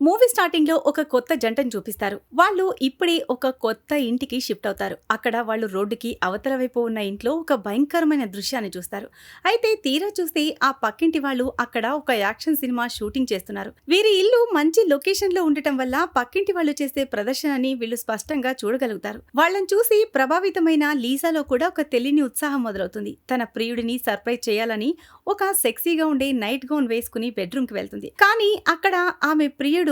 Movie స్టార్టింగ్‌లో ఒక కొత్త జంటను చూపిస్తారు. వాళ్ళు ఇప్పుడే ఒక కొత్త ఇంటికి షిఫ్ట్ అవుతారు. అక్కడ వాళ్ళు రోడ్డుకి అవతల వైపు ఉన్న ఇంట్లో ఒక భయంకరమైన దృశ్యాన్ని చూస్తారు. అయితే తీరా చూస్తే ఆ పక్కింటి వాళ్ళు అక్కడ ఒక యాక్షన్ సినిమా షూటింగ్ చేస్తున్నారు. వీరి ఇల్లు మంచి లొకేషన్‌లో ఉండటం వల్ల పక్కింటి వాళ్ళు చేసే ప్రదర్శనని వీళ్ళు స్పష్టంగా చూడగలుగుతారు. వాళ్ళని చూసి ప్రభావితమైన లీసాలో కూడా ఒక తెలియని ఉత్సాహం మొదలవుతుంది. తన ప్రియుడిని సర్ప్రైజ్ చేయాలని ఒక సెక్సీగా ఉండే నైట్ గౌన్ వేసుకుని బెడ్రూమ్‌కి వెళ్తుంది. కానీ అక్కడ ఆమె ప్రియుడు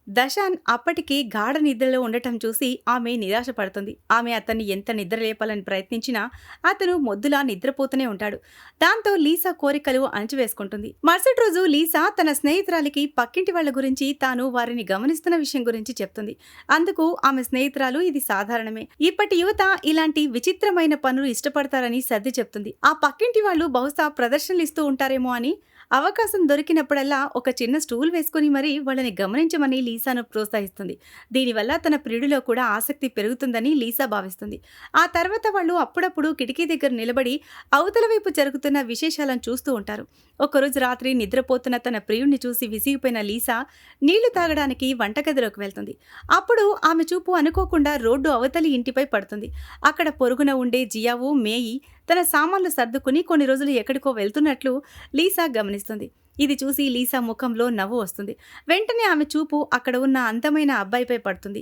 దశాన్ అప్పటికే గాఢ నిద్రలో ఉండటం చూసి ఆమె నిరాశ పడుతుంది. ఆమె అతన్ని ఎంత నిద్రలేపాలని ప్రయత్నించినా అతను మొద్దులా నిద్రపోతూనే ఉంటాడు. దాంతో లీసా కోరికలు అణచివేసుకుంటుంది. మరుసటి రోజు లీసా తన స్నేహితురాలికి పక్కింటి వాళ్ళ గురించి తాను వారిని గమనిస్తున్న విషయం గురించి చెప్తుంది. అందుకు ఆమె స్నేహితురాలు ఇది సాధారణమే, ఇప్పటి యువత ఇలాంటి విచిత్రమైన పనులు ఇష్టపడతారని సర్ది చెప్తుంది. ఆ పక్కింటి వాళ్ళు బహుశా ప్రదర్శనలు ఇస్తూ ఉంటారేమో అని అవకాశం దొరికినప్పుడల్లా ఒక చిన్న స్టూల్ వేసుకుని మరీ వాళ్ళని గమనించమని లీసాను ప్రోత్సహిస్తుంది. దీనివల్ల తన ప్రియుడిలో కూడా ఆసక్తి పెరుగుతుందని లీసా భావిస్తుంది. ఆ తర్వాత వాళ్ళు అప్పుడప్పుడు కిటికీ దగ్గర నిలబడి అవతల వైపు జరుగుతున్న విశేషాలను చూస్తూ ఉంటారు. ఒకరోజు రాత్రి నిద్రపోతున్న తన ప్రియుడిని చూసి విసిగిపోయిన లీసా నీళ్లు తాగడానికి వంటగదిలోకి వెళ్తుంది. అప్పుడు ఆమె చూపు అనుకోకుండా రోడ్డు అవతలి ఇంటిపై పడుతుంది. అక్కడ పొరుగున ఉండే జియావు మేయి తన సామాన్లు సర్దుకుని కొన్ని రోజులు ఎక్కడికో వెళ్తున్నట్లు లీసా గమనిస్తుంది. ఇది చూసి లీసా ముఖంలో నవ్వు వస్తుంది. వెంటనే ఆమె చూపు అక్కడ ఉన్న అందమైన అబ్బాయిపై పడుతుంది.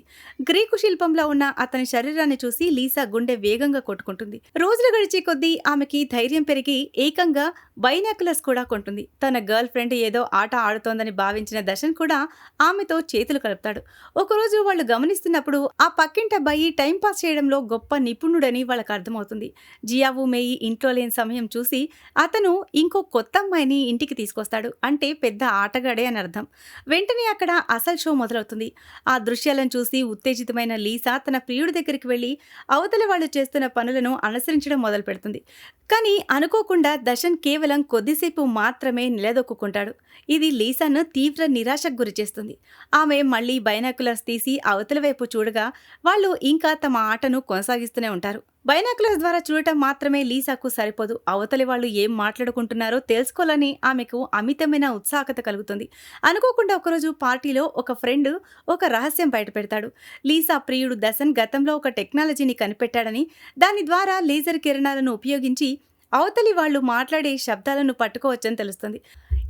గ్రీకు శిల్పంలో ఉన్న అతని శరీరాన్ని చూసి లీసా గుండె వేగంగా కొట్టుకుంటుంది. రోజులు గడిచే కొద్దీ ఆమెకి ధైర్యం పెరిగి ఏకంగా బైనాకులర్స్ కూడా కొంటుంది. తన గర్ల్ ఫ్రెండ్ ఏదో ఆట ఆడుతోందని భావించిన దశన్ కూడా ఆమెతో చేతులు కలుపుతాడు. ఒకరోజు వాళ్ళు గమనిస్తున్నప్పుడు ఆ పక్కింటి అబ్బాయి టైంపాస్ చేయడంలో గొప్ప నిపుణుడని వాళ్ళకి అర్థమవుతుంది. జియావు మేయి ఇంట్లో లేని సమయం చూసి అతను ఇంకో కొత్త అమ్మాయిని ఇంటికి తీసుకొస్తాడు. అంటే పెద్ద ఆటగాడే అని అర్థం. వెంటనే అక్కడ అసలు షో మొదలవుతుంది. ఆ దృశ్యాలను చూసి ఉత్తేజితమైన లీసా తన ప్రియుడి దగ్గరికి వెళ్లి అవతల వాళ్ళు చేస్తున్న పనులను అనుసరించడం మొదలు పెడుతుంది. కానీ అనుకోకుండా దశన్ కేవలం కొద్దిసేపు మాత్రమే నిలదొక్కుంటాడు. ఇది లీసాను తీవ్ర నిరాశకు గురిచేస్తుంది. ఆమె మళ్లీ బైనాకులర్స్ తీసి అవతల వైపు చూడగా వాళ్ళు ఇంకా తమ ఆటను కొనసాగిస్తూనే ఉంటారు. బైనాకులర్స్ ద్వారా చూడటం మాత్రమే లీసాకు సరిపోదు. అవతలి వాళ్ళు ఏం మాట్లాడుకుంటున్నారో తెలుసుకోవాలని ఆమెకు అమితమైన ఉత్సాహకత కలుగుతుంది. అనుకోకుండా ఒకరోజు పార్టీలో ఒక ఫ్రెండ్ ఒక రహస్యం బయటపెడతాడు. లీసా ప్రియుడు దశన్ గతంలో ఒక టెక్నాలజీని కనిపెట్టాడని, దాని ద్వారా లేజర్ కిరణాలను ఉపయోగించి అవతలి వాళ్ళు మాట్లాడే శబ్దాలను పట్టుకోవచ్చని తెలుస్తుంది.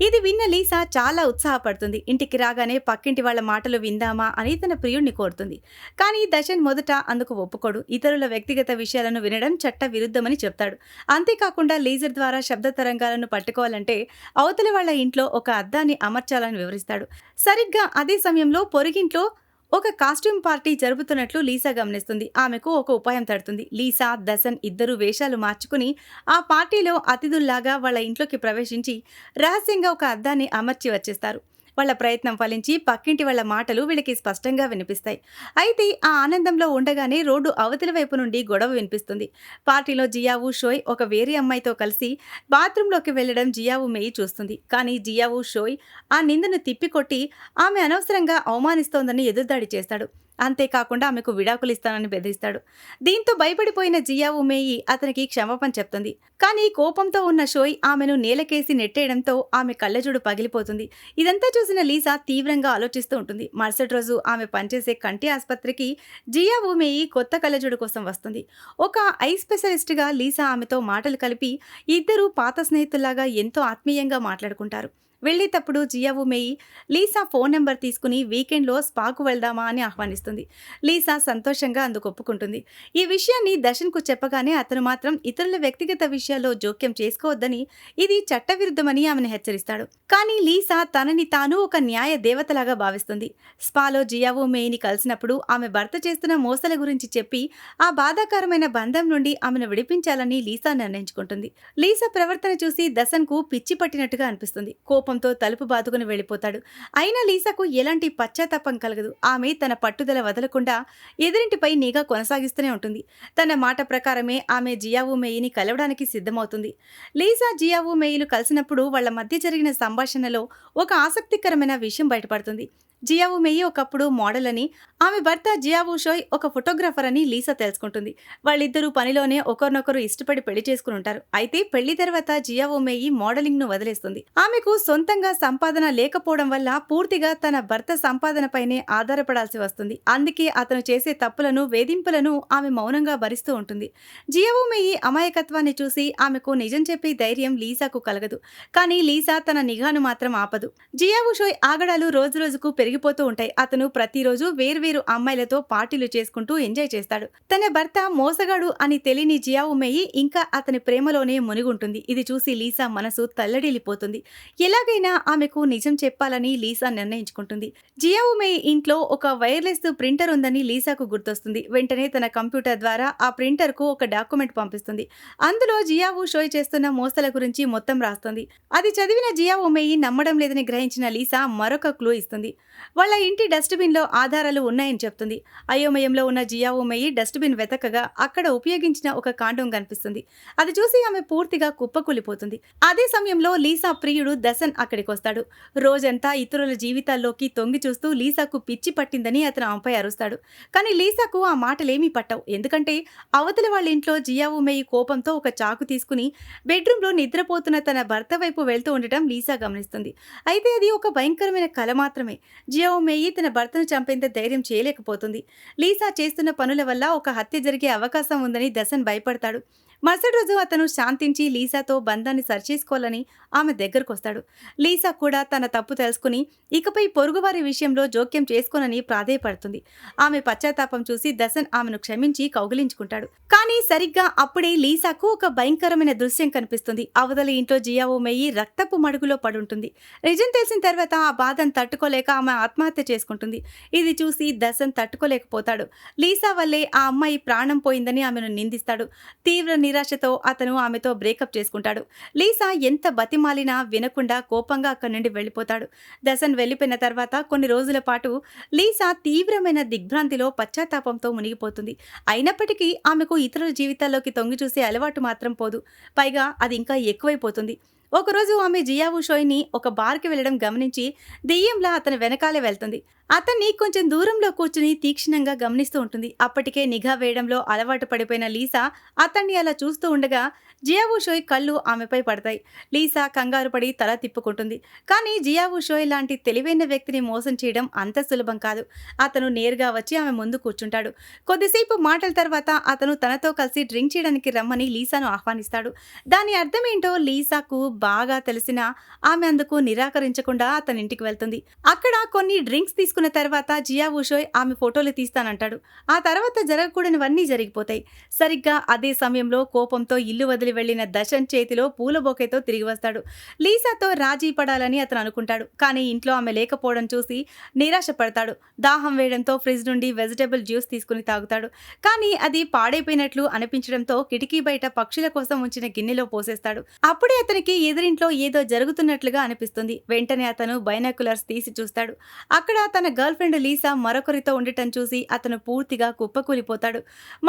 ఇది విన్న లీసా చాలా ఉత్సాహపడుతుంది. ఇంటికి రాగానే పక్కింటి వాళ్ళ మాటలు విందామా అని తన ప్రియుడిని కోరుతుంది. కానీ దశన్ మొదట అందుకు ఒప్పుకోడు. ఇతరుల వ్యక్తిగత విషయాలను వినడం చట్ట విరుద్ధమని చెప్తాడు. అంతేకాకుండా లేజర్ ద్వారా శబ్ద తరంగాలను పట్టుకోవాలంటే అవతలి వాళ్ళ ఇంట్లో ఒక అద్దాన్ని అమర్చాలని వివరిస్తాడు. సరిగ్గా అదే సమయంలో పొరుగింట్లో ఒక కాస్ట్యూమ్ పార్టీ జరుపుతున్నట్లు లీసా గమనిస్తుంది. ఆమెకు ఒక ఉపాయం తడుతుంది. లీసా, దశన్ ఇద్దరు వేషాలు మార్చుకుని ఆ పార్టీలో అతిథుల్లాగా వాళ్ళ ఇంట్లోకి ప్రవేశించి రహస్యంగా ఒక అద్దాన్ని అమర్చి వచ్చేస్తారు. వాళ్ళ ప్రయత్నం ఫలించి పక్కింటి వాళ్ళ మాటలు వీళ్ళకి స్పష్టంగా వినిపిస్తాయి. అయితే ఆ ఆనందంలో ఉండగానే రోడ్డు అవతలి వైపు నుండి గొడవ వినిపిస్తుంది. పార్టీలో జియావు షోయ్ ఒక వేరే అమ్మాయితో కలిసి బాత్రూంలోకి వెళ్లడం జియావు మేయి చూస్తుంది. కానీ జియావు షోయ్ ఆ నిందను తిప్పికొట్టి ఆమె అనవసరంగా అవమానిస్తోందని ఎదురుదాడి చేస్తాడు. అంతేకాకుండా ఆమెకు విడాకులు ఇస్తానని బెదిరిస్తాడు. దీంతో భయపడిపోయిన జియావు మేయి అతనికి క్షమాపణ చెప్తుంది. కానీ కోపంతో ఉన్న షోయ్ ఆమెను నేలకేసి నెట్టేయడంతో ఆమె కళ్ళజోడు పగిలిపోతుంది. ఇదంతా చూసిన లీసా తీవ్రంగా ఆలోచిస్తూ ఉంటుంది. మరుసటి రోజు ఆమె పనిచేసే కంటి ఆసుపత్రికి జియావు మేయి కొత్త కళ్ళజోడు కోసం వస్తుంది. ఒక ఐ స్పెషలిస్ట్గా లీసా ఆమెతో మాటలు కలిపి ఇద్దరూ పాత స్నేహితుల్లాగా ఎంతో ఆత్మీయంగా మాట్లాడుకుంటారు. వెళ్లేటప్పుడు జియావు మేయి లీసా ఫోన్ నెంబర్ తీసుకుని వీకెండ్లో స్పాకు వెళ్దామా అని ఆహ్వానిస్తుంది. లీసా సంతోషంగా అందుకు ఒప్పుకుంటుంది. ఈ విషయాన్ని దశన్కు చెప్పగానే అతను మాత్రం ఇతరుల వ్యక్తిగత విషయాల్లో జోక్యం చేసుకోవద్దని, ఇది చట్టవిరుద్ధమని ఆమెను హెచ్చరిస్తాడు. కానీ లీసా తనని తాను ఒక న్యాయ దేవతలాగా భావిస్తుంది. స్పాలో జియావు మేయిని కలిసినప్పుడు ఆమె భర్త చేస్తున్న మోసాల గురించి చెప్పి ఆ బాధాకరమైన బంధం నుండి ఆమెను విడిపించాలని లీసా నిర్ణయించుకుంటుంది. లీసా ప్రవర్తన చూసి దశన్కు పిచ్చి పట్టినట్టుగా అనిపిస్తుంది. కోపంతో తలుపు బాదుకుని వెళ్ళిపోతాడు. అయినా లీసాకు ఎలాంటి పశ్చాత్తాపం కలగదు. ఆమె తన పట్టుదల వదలకుండా ఎదురింటిపై నిఘా కొనసాగిస్తూనే ఉంటుంది. తన మాట ప్రకారమే ఆమె జియావు మేయిని కలవడానికి సిద్ధమవుతుంది. లీసా జియావు మేయిలు కలిసినప్పుడు వాళ్ల మధ్య జరిగిన సంభాషణలో ఒక ఆసక్తికరమైన విషయం బయటపడుతుంది. జియావో మేయి ఒకప్పుడు మోడల్ అని, ఆమె భర్త జియావో షోయ్ ఒక ఫోటోగ్రాఫర్ అని లీసా తెలుసుకుంటుంది. వాళ్ళిద్దరూ పనిలోనే ఒకరినొకరు ఇష్టపడి పెళ్లి చేసుకుని ఉంటారు. అయితే పెళ్లి తర్వాత జియావో మేయి మోడలింగ్ ను వదిలేస్తుంది. ఆమెకు సొంతంగా సంపాదన లేకపోవడం వల్ల పూర్తిగా తన భర్త సంపాదనపైనే ఆధారపడాల్సి వస్తుంది. అందుకే అతను చేసే తప్పులను, వేధింపులను ఆమె మౌనంగా భరిస్తూ ఉంటుంది. జియావో మేయి అమాయకత్వాన్ని చూసి ఆమెకు నిజం చెప్పే ధైర్యం లీసాకు కలగదు. కానీ లీసా తన నిఘాను మాత్రం ఆపదు. జియావో షోయ్ ఆగడాలు రోజురోజుకు పెరిగిపోతూ ఉంటాయి. అతను ప్రతిరోజు వేర్వేరు అమ్మాయిలతో పార్టీలు చేసుకుంటూ ఎంజాయ్ చేస్తాడు. తన భర్త మోసగాడు అని తెలియని జియావో మేయి ఇంకా అతని ప్రేమలోనే మునిగుంటుంది. ఇది చూసి లీసా మనసు తల్లడిల్లిపోతుంది. ఎలాగైనా ఆమెకు నిజం చెప్పాలని లీసా నిర్ణయించుకుంటుంది. జియావో మేయి ఇంట్లో ఒక వైర్లెస్ ప్రింటర్ ఉందని లీసాకు గుర్తొస్తుంది. వెంటనే తన కంప్యూటర్ ద్వారా ఆ ప్రింటర్ కు ఒక డాక్యుమెంట్ పంపిస్తుంది. అందులో జియావో షోయ్ చేస్తున్న మోసాల గురించి మొత్తం రాస్తుంది. అది చదివిన జియావో మేయి నమ్మడం లేదని గ్రహించిన లీసా మరొక క్లూ ఇస్తుంది. వాళ్ళ ఇంటి డస్ట్బిన్ లో ఆధారాలు ఉన్నాయని చెప్తుంది. అయోమయంలో ఉన్న జియావో మేయి డస్ట్బిన్ వెతకగా అక్కడ ఉపయోగించిన ఒక కాండం కనిపిస్తుంది. అది చూసి ఆమె పూర్తిగా కుప్పకూలిపోతుంది. అదే సమయంలో లీసా ప్రియుడు దసన్ అక్కడికి వస్తాడు. రోజంతా ఇతరుల జీవితాల్లోకి తొంగి చూస్తూ లీసాకు పిచ్చి పట్టిందని అతను ఆమెపై అరుస్తాడు. కానీ లీసాకు ఆ మాటలేమీ పట్టవు. ఎందుకంటే అవతల వాళ్ళ ఇంట్లో జియావో మేయి కోపంతో ఒక చాకు తీసుకుని బెడ్రూమ్ లో నిద్రపోతున్న తన భర్త వైపు వెళ్తూ ఉండటం లీసా గమనిస్తుంది. అయితే అది ఒక భయంకరమైన కల మాత్రమే. జియావో మేయి తన భర్తను చంపేంత ధైర్యం చేయలేకపోతుంది. లీసా చేస్తున్న పనుల వల్ల ఒక హత్య జరిగే అవకాశం ఉందని దసన్ భయపడతాడు. మరుసటి రోజు అతను శాంతించి లీసాతో బంధాన్ని సరిచేసుకోవాలని ఆమె దగ్గరకొస్తాడు. లీసా కూడా తన తప్పు తెలుసుకుని ఇకపై పొరుగువారి విషయంలో జోక్యం చేసుకోనని ప్రాధేయపడుతుంది. ఆమె పశ్చాత్తాపం చూసి దసన్ ఆమెను క్షమించి కౌగిలించుకుంటాడు. కానీ సరిగ్గా అప్పుడే లీసాకు ఒక భయంకరమైన దృశ్యం కనిపిస్తుంది. అవతలి ఇంట్లో జియావో మేయి రక్తపు మడుగులో పడుంటుంది. నిజం తెలిసిన తర్వాత ఆ బాధను తట్టుకోలేక ఆమె ఆత్మహత్య చేసుకుంటుంది. ఇది చూసి దసన్ తట్టుకోలేకపోతాడు. లీసా వల్లే ఆ అమ్మాయి ప్రాణం పోయిందని ఆమెను నిందిస్తాడు. తీవ్ర నిరాశతో అతను ఆమెతో బ్రేకప్ చేసుకుంటాడు. లీసా ఎంత బతిమాలినా వినకుండా కోపంగా అక్కడి నుండి వెళ్ళిపోతాడు. దసన్ వెళ్ళిపోయిన తర్వాత కొన్ని రోజుల పాటు లీసా తీవ్రమైన దిగ్భ్రాంతిలో పశ్చాత్తాపంతో మునిగిపోతుంది. అయినప్పటికీ ఆమెకు ఇతరుల జీవితాల్లోకి తొంగి చూసే అలవాటు మాత్రం పోదు. పైగా అది ఇంకా ఎక్కువైపోతుంది. ఒకరోజు ఆమె జియావో షోయ్ని ఒక బార్కి వెళ్లడం గమనించి దెయ్యంలా అతని వెనకాలే వెళ్తుంది. అతన్ని కొంచెం దూరంలో కూర్చుని తీక్షణంగా గమనిస్తూ ఉంటుంది. అప్పటికే నిఘా వేయడంలో అలవాటు పడిపోయిన లీసా అతన్ని అలా చూస్తూ ఉండగా జియావో షోయ్ కళ్ళు ఆమెపై పడతాయి. లీసా కంగారు పడి తల తిప్పుకుంటుంది. కానీ జియావో షోయ్ లాంటి తెలివైన వ్యక్తిని మోసం చేయడం అంత సులభం కాదు. అతను నేరుగా వచ్చి ఆమె ముందు కూర్చుంటాడు. కొద్దిసేపు మాటల తర్వాత అతను తనతో కలిసి డ్రింక్ చేయడానికి రమ్మని లీసాను ఆహ్వానిస్తాడు. దాని అర్థమేంటో లీసాకు బాగా తెలిసినా ఆమె అందుకు నిరాకరించకుండా అతని ఇంటికి వెళ్తుంది. అక్కడ కొన్ని డ్రింక్స్ తీసుకున్న తర్వాత జియావో షోయ్ ఆమె ఫోటోలు తీస్తానంటాడు. ఆ తర్వాత జరగకూడనివన్నీ జరిగిపోతాయి. సరిగ్గా అదే సమయంలో కోపంతో ఇల్లు వదిలి వెళ్లిన దశన్ చేతిలో పూల బొకేతో తిరిగి వస్తాడు. లీసాతో రాజీ పడాలని అతను అనుకుంటాడు. కానీ ఇంట్లో ఆమె లేకపోవడం చూసి నిరాశ పడతాడు. దాహం వేయడంతో ఫ్రిడ్జ్ నుండి వెజిటబుల్ జ్యూస్ తీసుకుని తాగుతాడు. కానీ అది పాడైపోయినట్లు అనిపించడంతో కిటికీ బయట పక్షుల కోసం ఉంచిన గిన్నెలో పోసేస్తాడు. అప్పుడే అతనికి ఎదురింట్లో ఏదో జరుగుతున్నట్లుగా అనిపిస్తుంది. వెంటనే అతను బైనాకులర్స్ తీసి చూస్తాడు. అక్కడ తన గర్ల్ ఫ్రెండ్ లీసా మరొకరితో ఉండటం చూసి అతను పూర్తిగా కుప్పకూలిపోతాడు.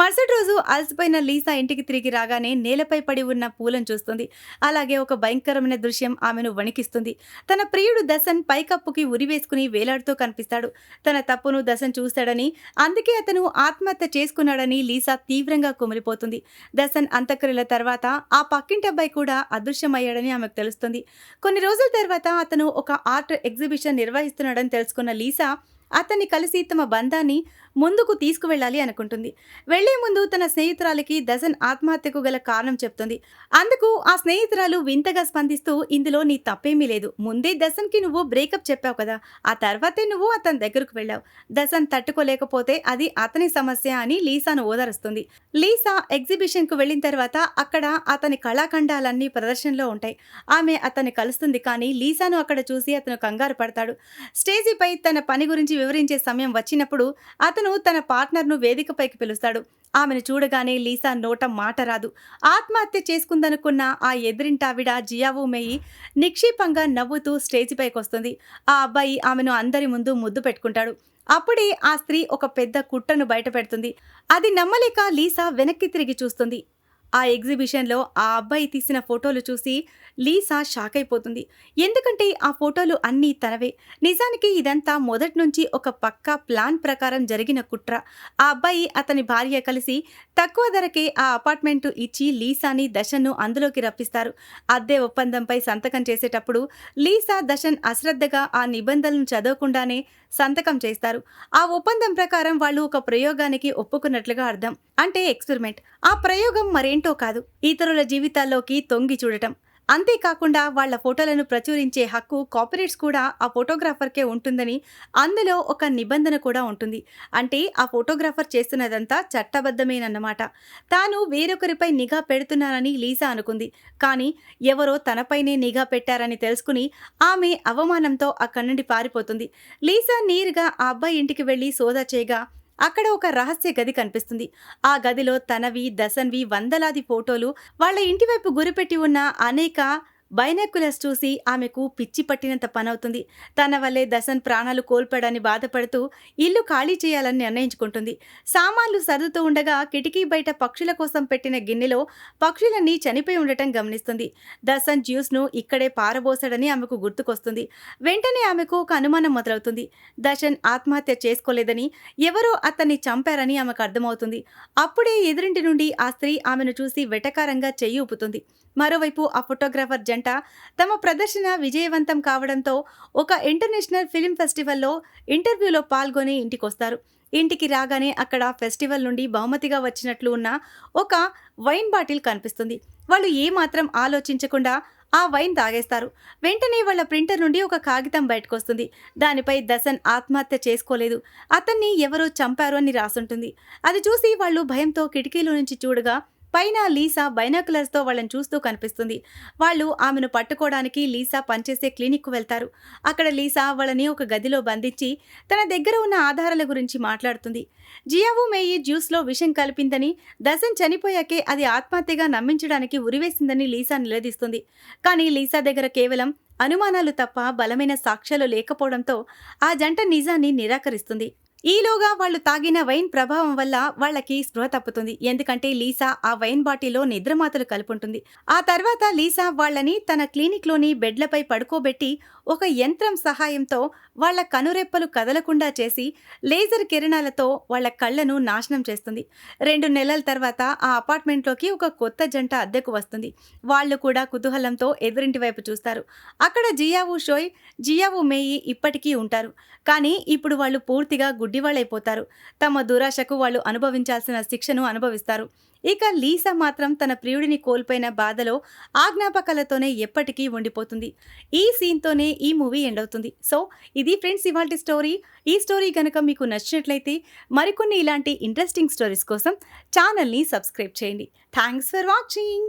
మరుసటి రోజు అలసిపోయిన లీసా ఇంటికి తిరిగి రాగానే నేలపై పడి ఉన్న పూలను చూస్తుంది. అలాగే ఒక భయంకరమైన దృశ్యం ఆమెను వణికిస్తుంది. తన ప్రియుడు దసన్ పైకప్పుకి ఉరివేసుకుని వేలాడుతూ కనిపిస్తాడు. తన తప్పును దసన్ చూశాడని, అందుకే అతను ఆత్మహత్య చేసుకున్నాడని లీసా తీవ్రంగా కుమిలిపోతుంది. దసన్ అంత్యక్రియల తర్వాత ఆ పక్కింటి అబ్బాయి కూడా అదృశ్యమయ్యాడని ఆమెకు తెలుస్తుంది. కొన్ని రోజుల తర్వాత అతను ఒక ఆర్ట్ ఎగ్జిబిషన్ నిర్వహిస్తున్నాడని తెలుసుకున్న లీసా అతన్ని కలిసి తమ బంధాన్ని ముందుకు తీసుకువెళ్ళాలి అనుకుంటుంది. వెళ్లే ముందు తన స్నేహితురాలికి దసన్ ఆత్మహత్యకు గల కారణం చెప్తుంది. అందుకు ఆ స్నేహితురాలు వింతగా స్పందిస్తూ, ఇందులో నీ తప్పేమీ లేదు. ముందే దసన్కి నువ్వు బ్రేకప్ చెప్పావు కదా, ఆ తర్వాతే నువ్వు అతని దగ్గరకు వెళ్ళావు. దసన్ తట్టుకోలేకపోతే అది అతని సమస్య అని లీసాను ఓదారుస్తుంది. లీసా ఎగ్జిబిషన్కు వెళ్లిన తర్వాత అక్కడ అతని కళాఖండాలన్నీ ప్రదర్శనలో ఉంటాయి. ఆమె అతన్ని కలుస్తుంది. కానీ లీసాను అక్కడ చూసి అతను కంగారు పడతాడు. స్టేజీపై తన పని గురించి వివరించే సమయం వచ్చినప్పుడు అతను తన పార్ట్నర్ను వేదికపైకి పిలుస్తాడు. ఆమెను చూడగానే లీసా నోట మాట రాదు. ఆత్మహత్య చేసుకుందనుకున్న ఆ ఎదిరింటావిడ జియావో మేయి నిక్షేపంగా నవ్వుతూ స్టేజిపైకి వస్తుంది. ఆ అబ్బాయి ఆమెను అందరి ముందు ముద్దు పెట్టుకుంటాడు. అప్పుడే ఆ స్త్రీ ఒక పెద్ద కుట్రను బయట పెడుతుంది. అది నమ్మలేక లీసా వెనక్కి తిరిగి చూస్తుంది. ఆ ఎగ్జిబిషన్‌లో ఆ అబ్బాయి తీసిన ఫోటోలు చూసి లీసా షాక్ అయిపోతుంది. ఎందుకంటే ఆ ఫోటోలు అన్నీ తనవే. నిజానికి ఇదంతా మొదటి నుంచి ఒక పక్కా ప్లాన్ ప్రకారం జరిగిన కుట్ర. ఆ అబ్బాయి, అతని భార్య కలిసి తక్కువ ధరకే ఆ అపార్ట్మెంటు ఇచ్చి లీసాని, దర్శన్‌ను అందులోకి రప్పిస్తారు. అద్దె ఒప్పందంపై సంతకం చేసేటప్పుడు లీసా, దర్శన్ అశ్రద్ధగా ఆ నిబంధనలను చదవకుండానే సంతకం చేస్తారు. ఆ ఒప్పందం ప్రకారం వాళ్ళు ఒక ప్రయోగానికి ఒప్పుకున్నట్లుగా అర్థం. అంటే ఎక్స్‌పెరిమెంట్. ఆ ప్రయోగం మరేంటో కాదు, ఇతరుల జీవితాల్లోకి తొంగి చూడటం. అంతేకాకుండా వాళ్ళ ఫోటోలను ప్రచురించే హక్కు, కాపీరైట్స్ కూడా ఆ ఫోటోగ్రాఫర్‌కే ఉంటుందని అందులో ఒక నిబంధన కూడా ఉంటుంది. అంటే ఆ ఫోటోగ్రాఫర్ చేస్తున్నదంతా చట్టబద్ధమేనన్నమాట. తాను వేరొకరిపై నిఘా పెడుతున్నానని లీసా అనుకుంది. కానీ ఎవరో తనపైనే నిఘా పెట్టారని తెలుసుకుని ఆమె అవమానంతో అక్కడి నుండి పారిపోతుంది. లీసా నేరుగా ఆ అబ్బాయి ఇంటికి వెళ్లి సోదా చేయగా అక్కడ ఒక రహస్య గది కనిపిస్తుంది. ఆ గదిలో తనవి, దర్శన్‌వి వందలాది ఫోటోలు, వాళ్ళ ఇంటివైపు గురిపెట్టి ఉన్న అనేక బైనాక్యులర్స్ చూసి ఆమెకు పిచ్చి పట్టినంత పనవుతుంది. తన వల్లే దర్శన్ ప్రాణాలు కోల్పోయాడని బాధపడుతూ ఇల్లు ఖాళీ చేయాలని నిర్ణయించుకుంటుంది. సామాన్లు సర్దుతూ ఉండగా కిటికీ బయట పక్షుల కోసం పెట్టిన గిన్నెలో పక్షులన్నీ చనిపోయి ఉండటం గమనిస్తుంది. దర్శన్ జ్యూస్‌ను ఇక్కడే పారబోసాడని ఆమెకు గుర్తుకొస్తుంది. వెంటనే ఆమెకు ఒక అనుమానం మొదలవుతుంది. దర్శన్ ఆత్మహత్య చేసుకోలేదని, ఎవరో అతన్ని చంపారని ఆమెకు అర్థమవుతుంది. అప్పుడే ఎదురింటి నుండి ఆ స్త్రీ ఆమెను చూసి వెటకారంగా చెయ్యి ఊపుతుంది. మరోవైపు ఆ ఫోటోగ్రాఫర్ జంట తమ ప్రదర్శన విజయవంతం కావడంతో ఒక ఇంటర్నేషనల్ ఫిల్మ్ ఫెస్టివల్లో ఇంటర్వ్యూలో పాల్గొని ఇంటికొస్తారు. ఇంటికి రాగానే అక్కడ ఫెస్టివల్ నుండి బహుమతిగా వచ్చినట్లు ఉన్న ఒక వైన్ బాటిల్ కనిపిస్తుంది. వాళ్ళు ఏమాత్రం ఆలోచించకుండా ఆ వైన్ తాగేస్తారు. వెంటనే వాళ్ళ ప్రింటర్ నుండి ఒక కాగితం బయటకొస్తుంది. దానిపై దర్శన్ ఆత్మహత్య చేసుకోలేదు, అతన్ని ఎవరో చంపారు అని రాసుంటుంది. అది చూసి వాళ్ళు భయంతో కిటికీలో నుంచి చూడగా పైన లీసా బైనాక్యులర్స్‌తో వాళ్ళని చూస్తూ కనిపిస్తుంది. వాళ్ళు ఆమెను పట్టుకోవడానికి లీసా పనిచేసే క్లినిక్‌కు వెళ్తారు. అక్కడ లీసా వాళ్ళని ఒక గదిలో బంధించి తన దగ్గర ఉన్న ఆధారాల గురించి మాట్లాడుతుంది. జియావో మేయి జ్యూస్‌లో విషం కలిపిందని, దర్శన్ చనిపోయాకే అది ఆత్మహత్యగా నమ్మించడానికి ఉరివేసిందని లీసా నిలదీస్తుంది. కానీ లీసా దగ్గర కేవలం అనుమానాలు తప్ప బలమైన సాక్ష్యాలు లేకపోవడంతో ఆ జంట నిజాన్ని నిరాకరిస్తుంది. ఈలోగా వాళ్ళు తాగిన వైన్ ప్రభావం వల్ల వాళ్ళకి స్పృహ తప్పుతుంది. ఎందుకంటే లీసా ఆ వైన్ బాటిల్లో నిద్రమాతలు కలుపుంటుంది. ఆ తర్వాత లీసా వాళ్ళని తన క్లినిక్లోని బెడ్లపై పడుకోబెట్టి ఒక యంత్రం సహాయంతో వాళ్ళ కనురెప్పలు కదలకుండా చేసి లేజర్ కిరణాలతో వాళ్ళ కళ్ళను నాశనం చేస్తుంది. 2 నెలల తర్వాత ఆ అపార్ట్మెంట్లోకి ఒక కొత్త జంట అద్దెకు వస్తుంది. వాళ్ళు కూడా కుతూహలంతో ఎదురింటి వైపు చూస్తారు. అక్కడ జియావో షోయ్, జియావో మేయి ఇప్పటికీ ఉంటారు. కానీ ఇప్పుడు వాళ్ళు పూర్తిగా గుడ్డివాళ్ళైపోతారు. తమ దురాశకు వాళ్ళు అనుభవించాల్సిన శిక్షను అనుభవిస్తారు. ఇక లీసా మాత్రం తన ప్రియుడిని కోల్పోయిన బాధలో ఆ జ్ఞాపకాలతోనే ఎప్పటికీ ఉండిపోతుంది. ఈ సీన్‌తోనే ఈ మూవీ ఎండ్ అవుతుంది. సో ఇది ఫ్రెండ్స్ ఇవాల్టి స్టోరీ. ఈ స్టోరీ గనుక మీకు నచ్చినట్లయితే మరికొన్ని ఇలాంటి ఇంట్రెస్టింగ్ స్టోరీస్ కోసం ఛానల్‌ని సబ్స్క్రైబ్ చేయండి. Thanks for watching.